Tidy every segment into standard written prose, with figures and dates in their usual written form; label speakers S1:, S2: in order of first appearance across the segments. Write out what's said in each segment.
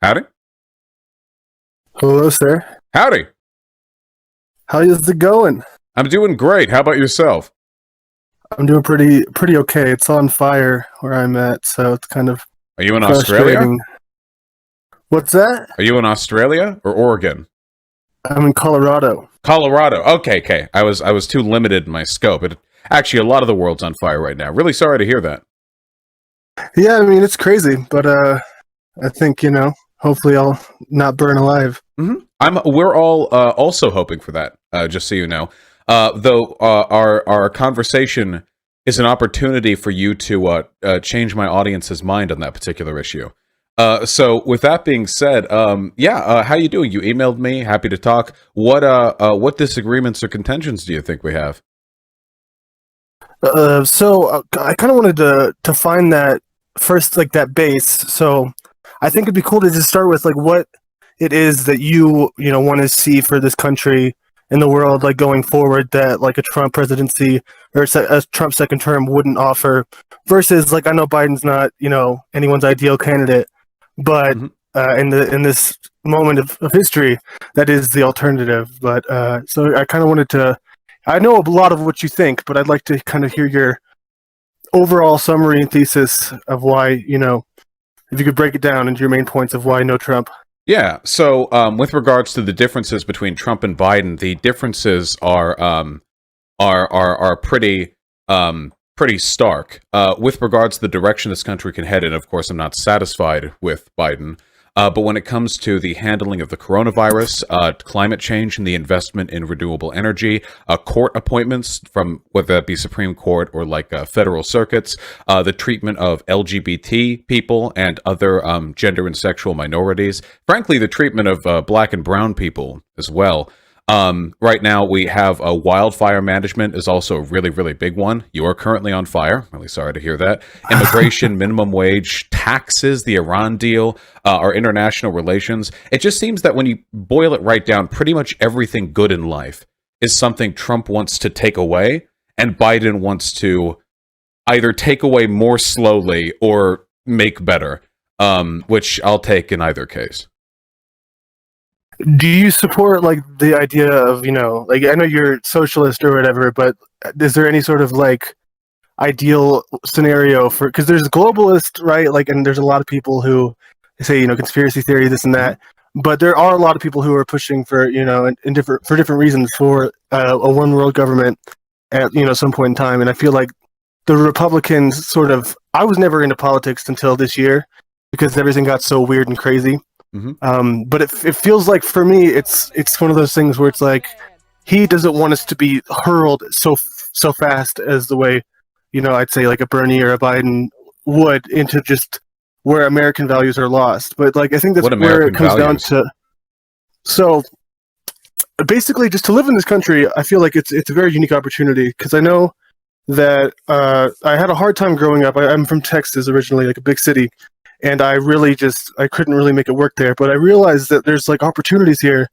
S1: Howdy.
S2: Hello, sir.
S1: Howdy.
S2: How is it going?
S1: I'm doing great. How about yourself?
S2: I'm doing pretty okay. It's on fire where I'm at, so it's kind of
S1: Are you in Australia?
S2: frustrating. What's that?
S1: Are you in Australia or Oregon?
S2: I'm in Colorado.
S1: Colorado. Okay. I was too limited in my scope. Actually, a lot of the world's on fire right now. Really sorry to hear that.
S2: Yeah, I mean it's crazy, but I think hopefully I'll not burn alive.
S1: We're all also hoping for that. Just so you know. Though our conversation is an opportunity for you to change my audience's mind on that particular issue. So with that being said, how you doing? You emailed me. Happy to talk. What disagreements or contentions do you think we have?
S2: So I kind of wanted to find that first, like that base. So I think it'd be cool to just start with like what it is that you want to see for this country in the world, like going forward, that like a Trump presidency or a Trump second term wouldn't offer, versus like I know Biden's not anyone's ideal candidate, but in this moment of history, that is the alternative. But so I kind of wanted to. I know a lot of what you think, but I'd like to kind of hear your overall summary and thesis of why, if you could break it down into your main points of why no Trump.
S1: Yeah. So with regards to the differences between Trump and Biden, the differences are pretty stark. With regards to the direction this country can head in, of course, I'm not satisfied with Biden. But when it comes to the handling of the coronavirus, climate change and the investment in renewable energy, court appointments from whether that be Supreme Court or like federal circuits, the treatment of LGBT people and other gender and sexual minorities, frankly, the treatment of black and brown people as well. Right now we have a wildfire management is also a really, really big one. You are currently on fire. Really sorry to hear that. Immigration, minimum wage, taxes, the Iran deal, our international relations. It just seems that when you boil it right down, pretty much everything good in life is something Trump wants to take away and Biden wants to either take away more slowly or make better, which I'll take in either case.
S2: Do you support like the idea of like I know you're socialist or whatever, but is there any sort of like ideal scenario for, because there's globalist, right? Like, and there's a lot of people who say conspiracy theory, this and that, but there are a lot of people who are pushing for in different reasons for a one world government at some point in time. And I feel like the Republicans sort of, I was never into politics until this year because everything got so weird and crazy. But it feels like for me, it's one of those things where it's like he doesn't want us to be hurled so fast as the way I'd say like a Bernie or a Biden would into just where American values are lost. But like I think that's where it comes down to. So basically, just to live in this country, I feel like it's a very unique opportunity because I know that I had a hard time growing up. I'm from Texas originally, like a big city. And I couldn't really make it work there. But I realized that there's like opportunities here.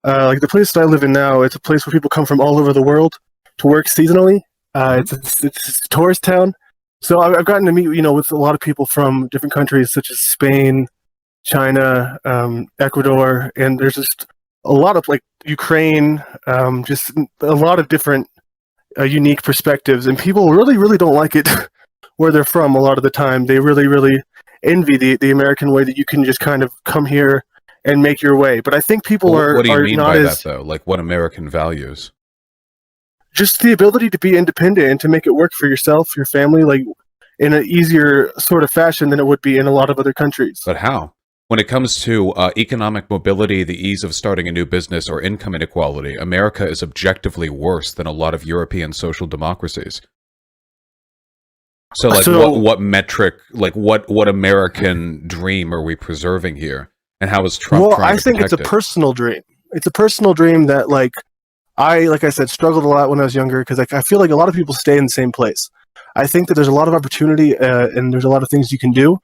S2: Like the place that I live in now, it's a place where people come from all over the world to work seasonally. It's a tourist town. So I've gotten to meet, with a lot of people from different countries such as Spain, China, Ecuador, and there's just a lot of like Ukraine, just a lot of different unique perspectives. And people really, really don't like it where they're from a lot of the time. They really, really envy the American way that you can just kind of come here and make your way. But I think people are
S1: what do you mean
S2: not
S1: by
S2: as,
S1: that though? Like what American values?
S2: just the ability to be independent and to make it work for yourself, your family, like in an easier sort of fashion than it would be in a lot of other countries.
S1: But how? When it comes to economic mobility, the ease of starting a new business, or income inequality, America is objectively worse than a lot of European social democracies. So, like, what metric, like, what American dream are we preserving here, and how is Trump trying to protect it?
S2: Well, I think it's a personal dream. It's a personal dream that, like I said, struggled a lot when I was younger because I feel like a lot of people stay in the same place. I think that there's a lot of opportunity and there's a lot of things you can do,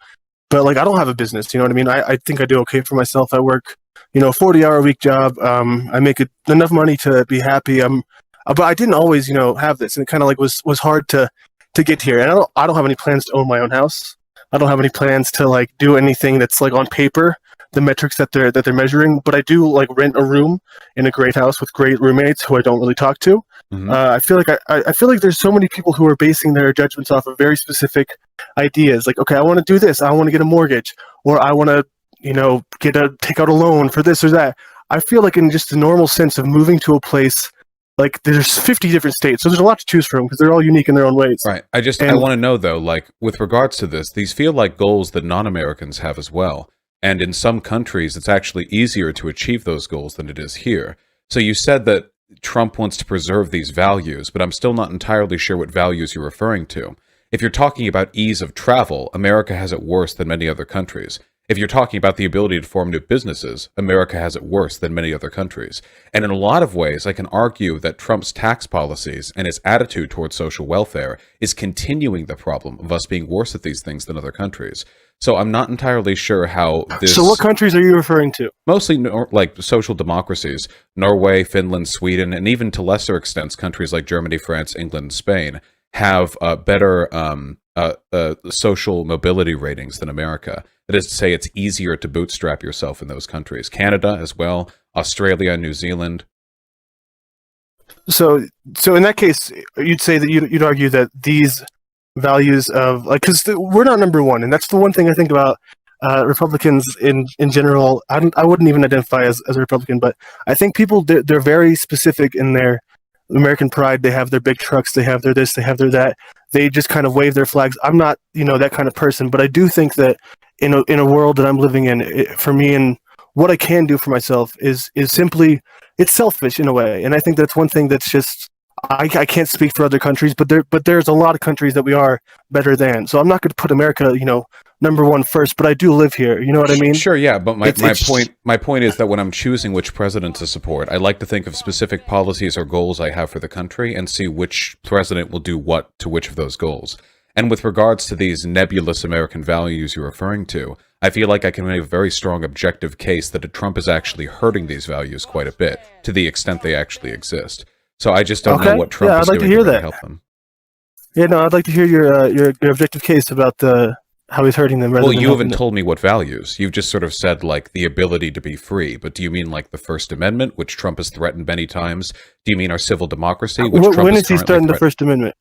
S2: but like I don't have a business. You know what I mean? I think I do okay for myself. I work, a 40-hour-a-week job. I make enough money to be happy. But I didn't always, have this, and it kind of like was hard to get here. And I don't have any plans to own my own house. I don't have any plans to like do anything that's like on paper the metrics that they're measuring, but I do like rent a room in a great house with great roommates who I don't really talk to. I feel like I feel like there's so many people who are basing their judgments off of very specific ideas. Like, okay, I want to do this. I want to get a mortgage, or I want to, take out a loan for this or that. I feel like in just the normal sense of moving to a place, like there's 50 different states, so there's a lot to choose from because they're all unique in their own ways.
S1: Right. I want to know though, like with regards to this, these feel like goals that non-Americans have as well. And in some countries, it's actually easier to achieve those goals than it is here. So you said that Trump wants to preserve these values, but I'm still not entirely sure what values you're referring to. If you're talking about ease of travel, America has it worse than many other countries. If you're talking about the ability to form new businesses, America has it worse than many other countries. And in a lot of ways, I can argue that Trump's tax policies and his attitude towards social welfare is continuing the problem of us being worse at these things than other countries. So I'm not entirely sure how this...
S2: So what countries are you referring to?
S1: Mostly like social democracies, Norway, Finland, Sweden, and even to lesser extents, countries like Germany, France, England, and Spain have better social mobility ratings than America. That is to say, it's easier to bootstrap yourself in those countries. Canada as well, Australia, New Zealand.
S2: So in that case, you'd say that you'd argue that these values of, like, because we're not number one, and that's the one thing I think about Republicans in general. I wouldn't even identify as a Republican, but I think people, they're very specific in their American pride. They have their big trucks, they have their this, they have their that. They just kind of wave their flags. I'm not, that kind of person, but I do think that in a world that I'm living in, for me, and what I can do for myself is simply, it's selfish in a way. And I think that's one thing that's just, I can't speak for other countries, but there's a lot of countries that we are better than. So I'm not going to put America, number one first, but I do live here. You know what I mean?
S1: Sure, yeah. But my point is that when I'm choosing which president to support, I like to think of specific policies or goals I have for the country and see which president will do what to which of those goals. And with regards to these nebulous American values you're referring to, I feel like I can make a very strong objective case that Trump is actually hurting these values quite a bit, to the extent they actually exist. So I just don't know what Trump is doing to really help them.
S2: Yeah, no, I'd like to hear your objective case about how he's hurting them.
S1: Well, you haven't told me what values. You've just sort of said, like, the ability to be free. But do you mean, like, the First Amendment, which Trump has threatened many times? Do you mean our civil democracy, which Trump
S2: when has he threatened the First Amendment?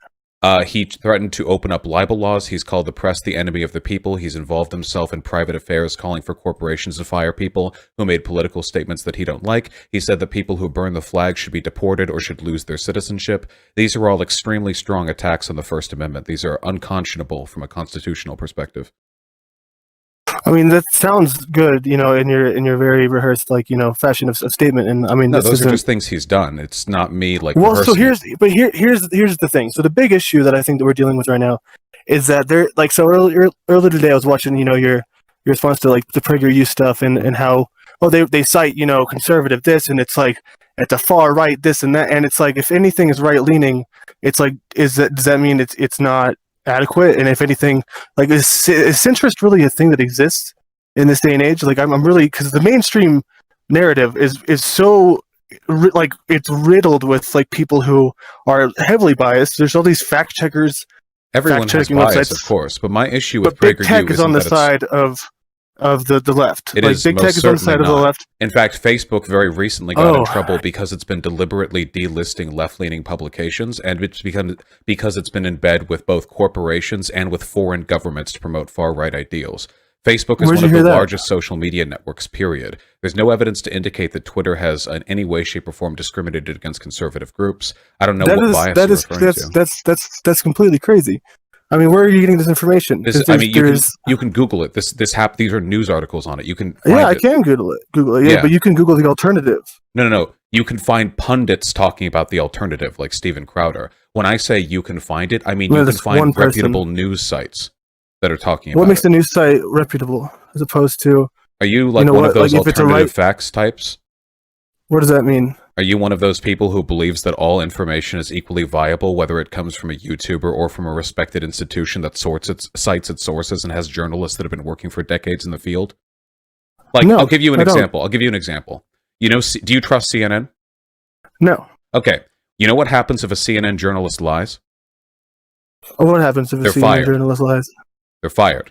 S1: He threatened to open up libel laws. He's called the press the enemy of the people. He's involved himself in private affairs, calling for corporations to fire people who made political statements that he don't like. He said that people who burn the flag should be deported or should lose their citizenship. These are all extremely strong attacks on the First Amendment. These are unconscionable from a constitutional perspective.
S2: I mean, that sounds good, in your very rehearsed, fashion of statement. And I mean,
S1: no, those are just things he's done. It's not me, like.
S2: Well, so here's the thing. So the big issue that I think that we're dealing with right now is that earlier today I was watching, your response to like the PragerU stuff and how they cite conservative this, and it's like at the far right this and that, and it's like if anything is right leaning, it's like does that mean it's not adequate? And if anything, like is centrist really a thing that exists in this day and age? Like I'm really, because the mainstream narrative is so like it's riddled with like people who are heavily biased. There's all these fact checkers.
S1: Everyone has bias, of course, but my issue with
S2: big tech is on the side of the left.
S1: It is
S2: big tech is on the side of the left.
S1: In fact, Facebook very recently got in trouble because it's been deliberately delisting left-leaning publications, and it's because it's been in bed with both corporations and with foreign governments to promote far-right ideals. Facebook is one of the largest social media networks, period. There's no evidence to indicate that Twitter has in any way, shape, or form discriminated against conservative groups. I don't know what bias you're referring to.
S2: That's completely crazy. I mean, where are you getting this information?
S1: You can Google it. These are news articles on it. You can find
S2: I can Google it. Yeah, but you can Google the alternative.
S1: No. You can find pundits talking about the alternative, like Steven Crowder. When I say you can find it, I mean you can find reputable news sites that are talking about it.
S2: What makes the news site reputable as opposed to...
S1: Are you like one of those alternative facts types?
S2: What does that mean?
S1: Are you one of those people who believes that all information is equally viable, whether it comes from a YouTuber or from a respected institution that cites its sources and has journalists that have been working for decades in the field?
S2: No,
S1: I'll give you an example. Do you trust CNN?
S2: No.
S1: Okay. You know what happens if a CNN journalist lies?
S2: What happens if a CNN journalist lies?
S1: They're fired.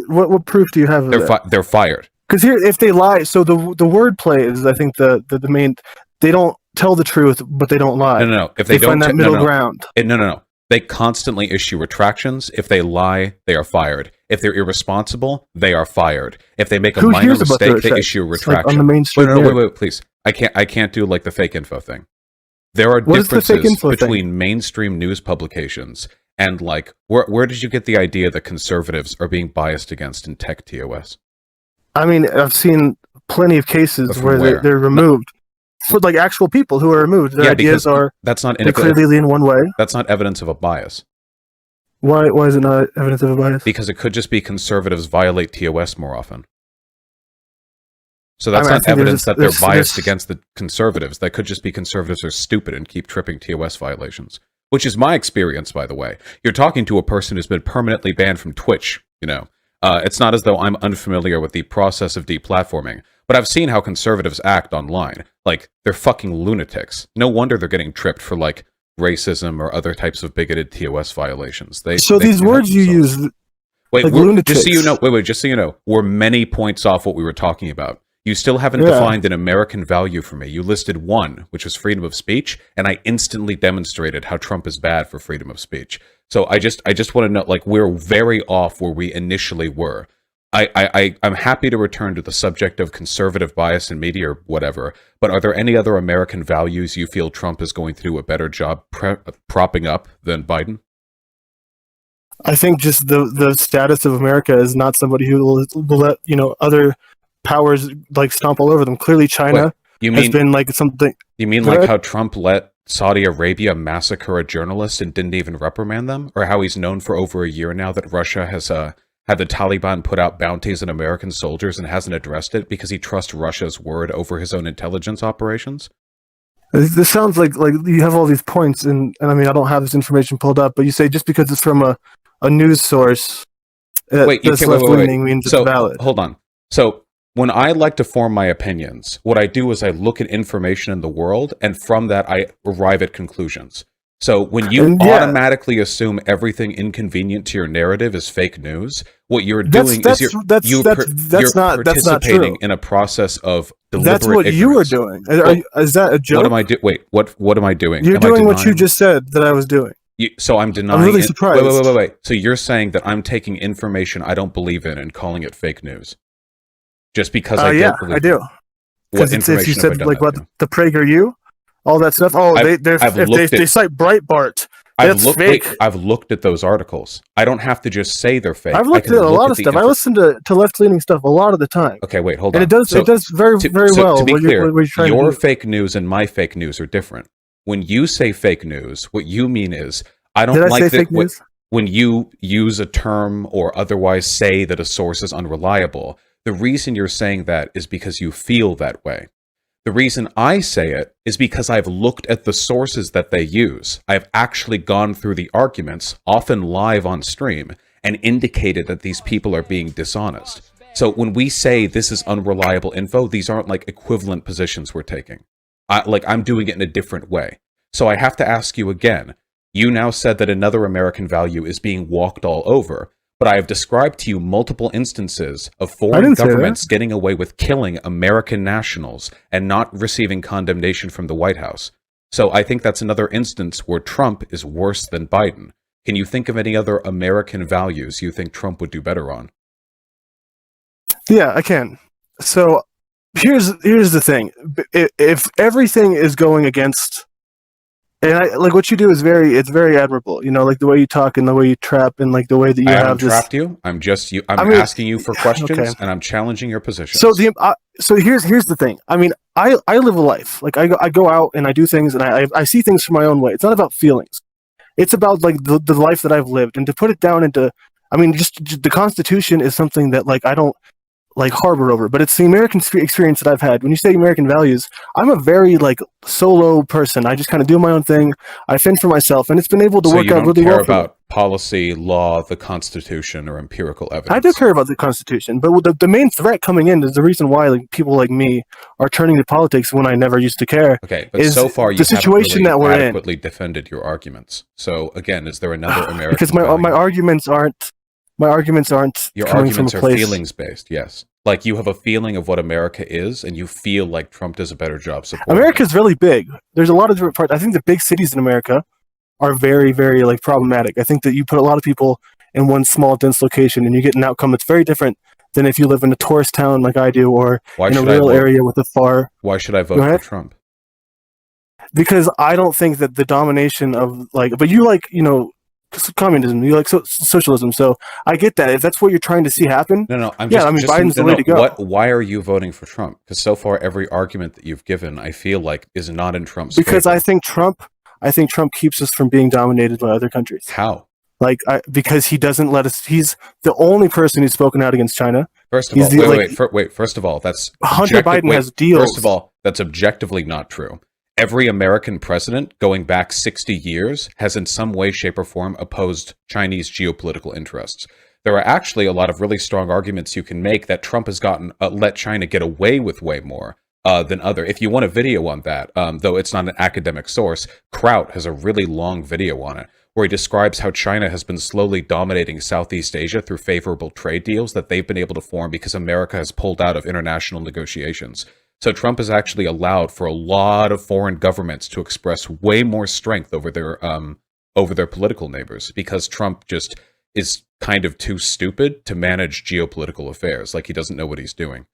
S2: What proof do you have of that?
S1: They're fired.
S2: Because here, if they lie, so the word play is, I think, the main. They don't tell the truth, but they don't lie.
S1: No. If
S2: They
S1: they don't,
S2: find that middle ground.
S1: No. They constantly issue retractions. If they lie, they are fired. If they're irresponsible, they are fired. If they make a minor mistake, they issue a retraction.
S2: Like on the mainstream.
S1: Wait, please. I can't do like the fake info thing. There are differences between mainstream news publications and like where did you get the idea that conservatives are being biased against in tech TOS?
S2: I mean, I've seen plenty of cases where they're removed. For like actual people who are removed, their ideas are clearly lean one way.
S1: That's not evidence of a bias.
S2: Why is it not evidence of a bias?
S1: Because it could just be conservatives violate TOS more often. So that's not evidence that they're biased against the conservatives. That could just be conservatives are stupid and keep tripping TOS violations. Which is my experience, by the way. You're talking to a person who's been permanently banned from Twitch, you know. It's not as though I'm unfamiliar with the process of deplatforming, but I've seen how conservatives act online. Like, they're fucking lunatics. No wonder they're getting tripped for, like, racism or other types of bigoted TOS violations.
S2: These words you use,
S1: wait, like just so you know, we're many points off what we were talking about. You still haven't defined an American value for me. You listed one, which was freedom of speech, and I instantly demonstrated how Trump is bad for freedom of speech. So I just want to know, like, we're very off where we initially were. I'm happy to return to the subject of conservative bias in media or whatever, but are there any other American values you feel Trump is going to do a better job propping up than Biden?
S2: I think just the status of America is not somebody who will let, you know, other powers like stomp all over them. Clearly China has been like something. You mean
S1: like how Trump let Saudi Arabia massacre a journalist and didn't even reprimand them? Or how he's known for over a year now that Russia has had the Taliban put out bounties on American soldiers and hasn't addressed it because he trusts Russia's word over his own intelligence operations?
S2: This sounds like you have all these points, and I mean, I don't have this information pulled up, but you say just because it's from a news source, left-leaning means it's valid.
S1: Hold on. So when I like to form my opinions, what I do is I look at information in the world, and from that I arrive at conclusions. So when you automatically assume everything inconvenient to your narrative is fake news, what you're doing is you're participating in a process of deliberate
S2: That's what
S1: ignorance.
S2: You are doing. Is that a joke?
S1: What am I doing? Wait, what am I doing?
S2: You're doing what you just said that I was doing.
S1: So I'm denying.
S2: I'm really surprised.
S1: Wait. So you're saying that I'm taking information I don't believe in and calling it fake news? Just because I don't believe
S2: I do. Because if you said like what the PragerU, all that stuff. Oh, they cite Breitbart. That's fake.
S1: I've looked at those articles. I don't have to just say they're fake.
S2: I've looked at a lot of stuff. I listen to left-leaning stuff a lot of the time.
S1: Okay, wait, hold on.
S2: And it does very well.
S1: To be clear, your fake news and my fake news are different. When you say fake news, what you mean is I don't like that when you use a term or otherwise say that a source is unreliable. The reason you're saying that is because you feel that way. The reason I say it is because I've looked at the sources that they use. I've actually gone through the arguments, often live on stream, and indicated that these people are being dishonest. So when we say this is unreliable info, these aren't like equivalent positions we're taking. I'm doing it in a different way. So I have to ask you again. You now said that another American value is being walked all over. But I have described to you multiple instances of foreign governments getting away with killing American nationals and not receiving condemnation from the White House. So I think that's another instance where Trump is worse than Biden. Can you think of any other American values you think Trump would do better on?
S2: Yeah, I can. So here's the thing. If everything is going against... And like what you do is very admirable. You know, like the way you talk and the way you trap and like the way that you have this. I haven't trapped
S1: you. I'm asking you for questions and I'm challenging your position.
S2: So here's the thing. I mean, I live a life. Like I go out and I do things and I see things from my own way. It's not about feelings. It's about like the life that I've lived, and to put it down into. I mean, just the Constitution is something that like I don't like harbor over, but it's the American experience that I've had. When you say American values, I'm a very like solo person. I just kind of do my own thing. I fend for myself, and it's been able to work out really well.
S1: So you don't care about policy, law, the Constitution, or empirical evidence? I
S2: do care about the Constitution, but the main threat coming in is the reason why like people like me are turning to politics when I never used to care.
S1: Okay, but so far you haven't really adequately defended your arguments. So again, is there another American? Because
S2: my arguments aren't. My arguments aren't.
S1: Your
S2: coming
S1: arguments
S2: from a place.
S1: Are feelings based. Yes. Like, you have a feeling of what America is, and you feel like Trump does a better job supporting
S2: America's really big. There's a lot of different parts. I think the big cities in America are very, very like problematic. I think that you put a lot of people in one small dense location and you get an outcome that's very different than if you live in a tourist town like I do, or in a rural area with a far.
S1: Why should I vote for Trump?
S2: Because I don't think that the domination of but you like, communism, you like socialism. So I get that if that's what you're trying to see happen.
S1: No,
S2: Biden's the way to go.
S1: Why are you voting for Trump? Because so far every argument that you've given, I feel like, is not in Trump's
S2: because
S1: favor.
S2: I think Trump keeps us from being dominated by other countries.
S1: How?
S2: Because he doesn't let us. He's the only person who's spoken out against China.
S1: First of all, wait. First of all, that's
S2: Hunter Biden has deals.
S1: First of all, that's objectively not true. Every American president going back 60 years has in some way, shape, or form opposed Chinese geopolitical interests. There are actually a lot of really strong arguments you can make that Trump has let China get away with way more than other. If you want a video on that, though it's not an academic source, Kraut has a really long video on it where he describes how China has been slowly dominating Southeast Asia through favorable trade deals that they've been able to form because America has pulled out of international negotiations. So Trump has actually allowed for a lot of foreign governments to express way more strength over their political neighbors because Trump just is kind of too stupid to manage geopolitical affairs. Like, he doesn't know what he's doing.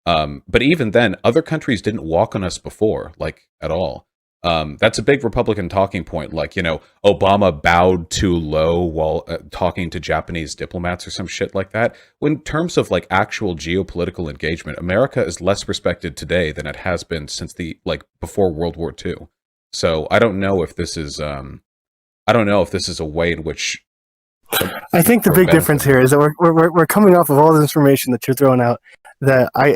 S1: But even then, other countries didn't walk on us before, like, at all. That's a big Republican talking point. Like, Obama bowed too low while talking to Japanese diplomats or some shit like that. In terms of like actual geopolitical engagement, America is less respected today than it has been since before World War II. So I don't know if this is a way in which.
S2: I think the big difference here is that we're coming off of all the information that you're throwing out that I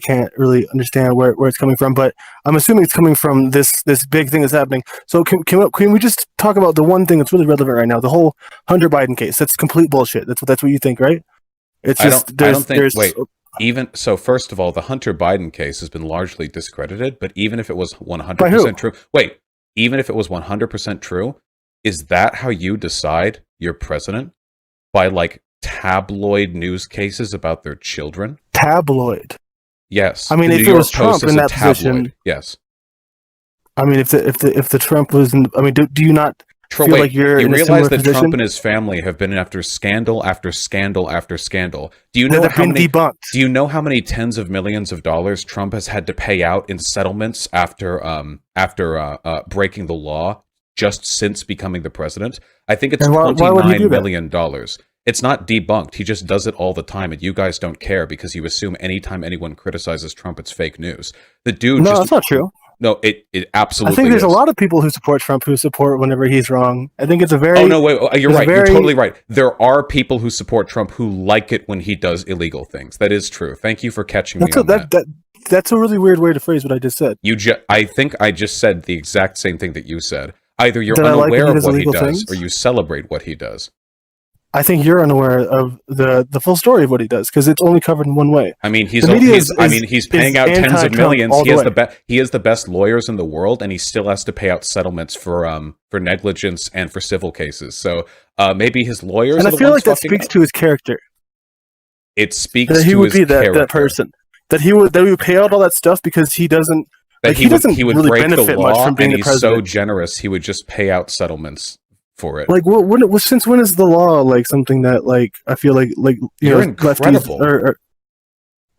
S2: can't really understand where it's coming from, but I'm assuming it's coming from this big thing that's happening. So can we just talk about the one thing that's really relevant right now, the whole Hunter Biden case? That's complete bullshit. That's what you think, right? It's just
S1: even so, first of all, the Hunter Biden case has been largely discredited, but even if it was 100% true, even if it was 100% true, is that how you decide you're president? By like tabloid news cases about their children?
S2: Tabloid?
S1: Yes.
S2: I mean, if it was Trump in that position,
S1: yes.
S2: I mean, if the Trump was in, I mean, do you not feel like you're in a similar
S1: realize that
S2: position?
S1: Trump and his family have been after scandal after scandal after scandal. Do you know
S2: debunked?
S1: Do you know how many tens of millions of dollars Trump has had to pay out in settlements after breaking the law just since becoming the president? I think it's $29 million. It's not debunked. He just does it all the time, and you guys don't care because you assume anytime anyone criticizes Trump, it's fake news. The dude
S2: that's not true.
S1: No, it absolutely
S2: I think there's
S1: is.
S2: a lot of people who support Trump who support whenever he's wrong. I think it's a very...
S1: Oh, no, wait. You're right. You're totally right. There are people who support Trump who like it when he does illegal things. That is true. Thank you for catching me on that.
S2: That's a really weird way to phrase what I just said.
S1: I think I just said the exact same thing that you said. Either you're unaware of what he does, or you celebrate what he does.
S2: I think you're unaware of the full story of what he does because it's only covered in one way.
S1: I mean, he's paying out tens of millions. He has the best lawyers in the world, and he still has to pay out settlements for negligence and for civil cases. So maybe his lawyers.
S2: And I feel like that speaks to his character.
S1: It speaks
S2: that he
S1: to
S2: would
S1: his
S2: be that person. That he would pay out all that stuff because he doesn't.
S1: That he would
S2: really
S1: break
S2: benefit
S1: the law,
S2: much from being
S1: and
S2: the president.
S1: he's so generous he would just pay out settlements for it.
S2: Like, since when is the law like something that like I feel like
S1: you're incredible.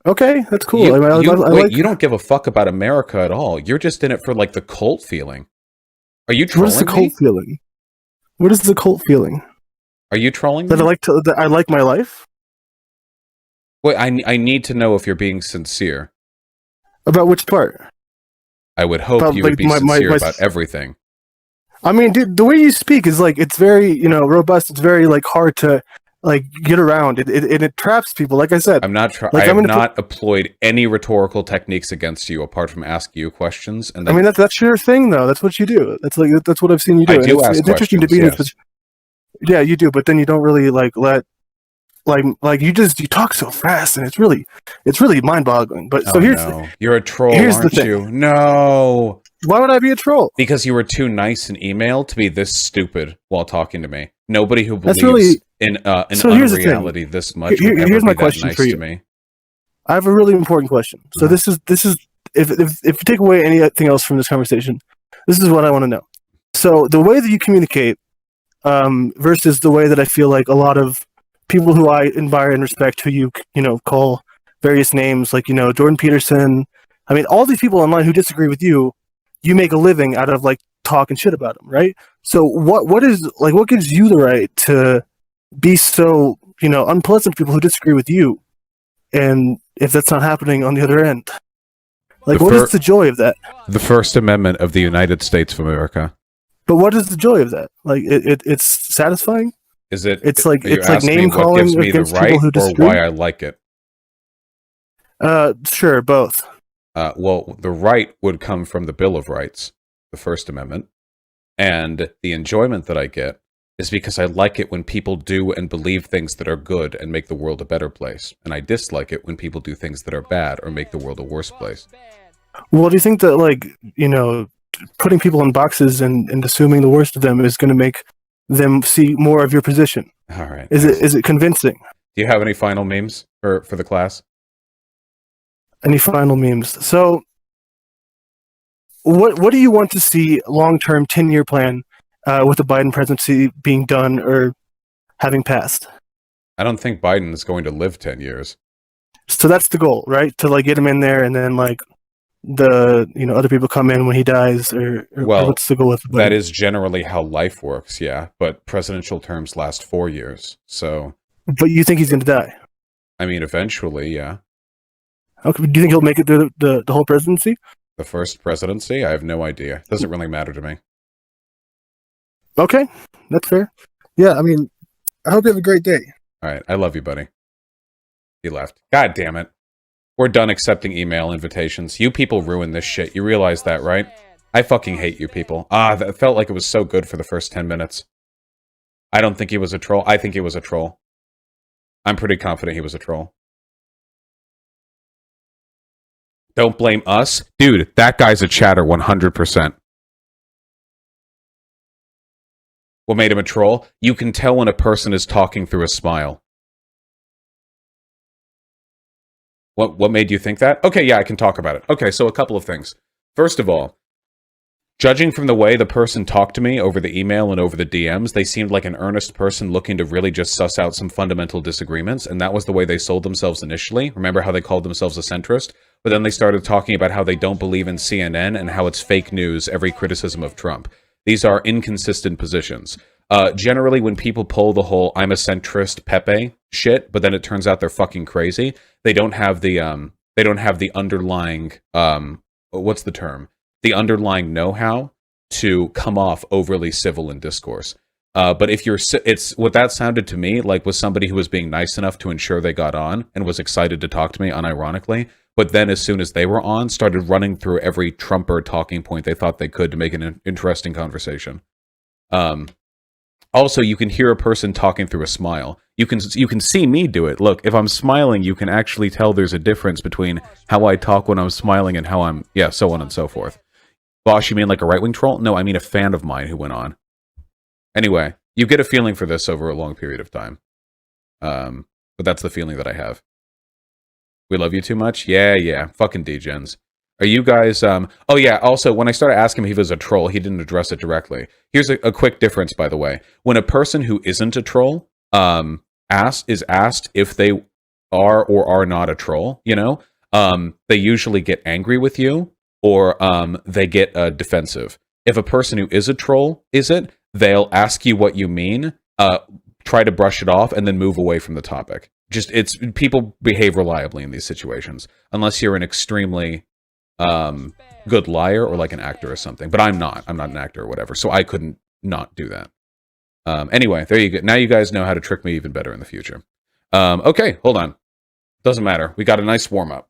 S2: Okay, that's cool.
S1: You don't give a fuck about America at all. You're just in it for like the cult feeling. Are you trolling
S2: What is the cult feeling? What is the cult feeling?
S1: Are you trolling
S2: that
S1: me?
S2: That I like my life?
S1: Wait, I need to know if you're being sincere.
S2: About which part?
S1: I would hope you would be sincere about everything.
S2: I mean, dude, the way you speak is like it's very, robust. It's very like hard to like get around. It traps people. Like I said,
S1: I'm not. I have not employed any rhetorical techniques against you apart from asking you questions. And
S2: I mean, that's your thing, though. That's what you do. That's what I've seen you do.
S1: I do
S2: it's interesting to be in this. Yeah, you do, but then you don't really let you talk so fast, and it's really mind-boggling. But
S1: you're a troll, aren't you? No.
S2: Why would I be a troll?
S1: Because you were too nice in email to be this stupid while talking to me. Nobody who believes in unreality this much would ever be that nice to me.
S2: I have a really important question. So this is if you take away anything else from this conversation, this is what I want to know. So the way that you communicate versus the way that I feel like a lot of people who I admire and respect, who you call various names, like Jordan Peterson. I mean, all these people online who disagree with you, you make a living out of like talking shit about them, right? So what gives you the right to be so unpleasant to people who disagree with you, and if that's not happening on the other end, like what is the joy of that?
S1: The First Amendment of the United States of America.
S2: But what is the joy of that? Like it's satisfying.
S1: Is it?
S2: It's like name calling
S1: what gives me the right,
S2: who disagree?
S1: or why I like it?
S2: Sure, both.
S1: Well, the right would come from the Bill of Rights, the First Amendment, and the enjoyment that I get is because I like it when people do and believe things that are good and make the world a better place, and I dislike it when people do things that are bad or make the world a worse place.
S2: Well, do you think that putting people in boxes and assuming the worst of them is going to make them see more of your position?
S1: All right.
S2: Is it convincing?
S1: Do you have any final memes for the class?
S2: Any final memes? So, what do you want to see long-term 10-year plan with the Biden presidency being done or having passed?
S1: I don't think Biden is going to live 10 years.
S2: So that's the goal, right? To get him in there, and then the other people come in when he dies, or what's the goal with Biden?
S1: That is generally how life works, yeah. But presidential terms last 4 years, so.
S2: But you think he's going to die?
S1: I mean, eventually, yeah.
S2: Okay. Do you think he'll make it through the whole presidency?
S1: The first presidency? I have no idea. It doesn't really matter to me.
S2: Okay, that's fair. Yeah, I mean, I hope you have a great day.
S1: All right, I love you, buddy. He left. God damn it. We're done accepting email invitations. You people ruin this shit. You realize that, right? I fucking hate you people. That felt like it was so good for the first 10 minutes. I don't think he was a troll. I think he was a troll. I'm pretty confident he was a troll. Don't blame us. Dude, that guy's a chatter 100%. What made him a troll? You can tell when a person is talking through a smile. What made you think that? Okay, yeah, I can talk about it. Okay, so a couple of things. First of all, judging from the way the person talked to me over the email and over the DMs, they seemed like an earnest person looking to really just suss out some fundamental disagreements, and that was the way they sold themselves initially. Remember how they called themselves a centrist? But then they started talking about how they don't believe in CNN and how it's fake news, every criticism of Trump. These are inconsistent positions. Generally, when people pull the whole "I'm a centrist" Pepe shit, but then it turns out they're fucking crazy, they don't have the underlying what's the term? The underlying know-how to come off overly civil in discourse. But if it's what that sounded to me like was somebody who was being nice enough to ensure they got on and was excited to talk to me unironically, but then as soon as they were on, started running through every Trumper talking point they thought they could to make an interesting conversation. Also, you can hear a person talking through a smile. You can see me do it. Look, if I'm smiling, you can actually tell there's a difference between how I talk when I'm smiling and how I'm, so on and so forth. Vaush, you mean like a right-wing troll? No, I mean a fan of mine who went on. Anyway, you get a feeling for this over a long period of time. But that's the feeling that I have. We love you too much? Yeah. Fucking degens. Are you guys, oh yeah, also, when I started asking him if he was a troll, he didn't address it directly. Here's a quick difference, by the way. When a person who isn't a troll is asked if they are or are not a troll, they usually get angry with you, or they get defensive. If a person who is a troll they'll ask you what you mean, try to brush it off, and then move away from the topic. People behave reliably in these situations, unless you're an extremely good liar or like an actor or something. But I'm not an actor or whatever, so I couldn't not do that. Anyway, there you go. Now you guys know how to trick me even better in the future. Okay, hold on. Doesn't matter. We got a nice warm-up.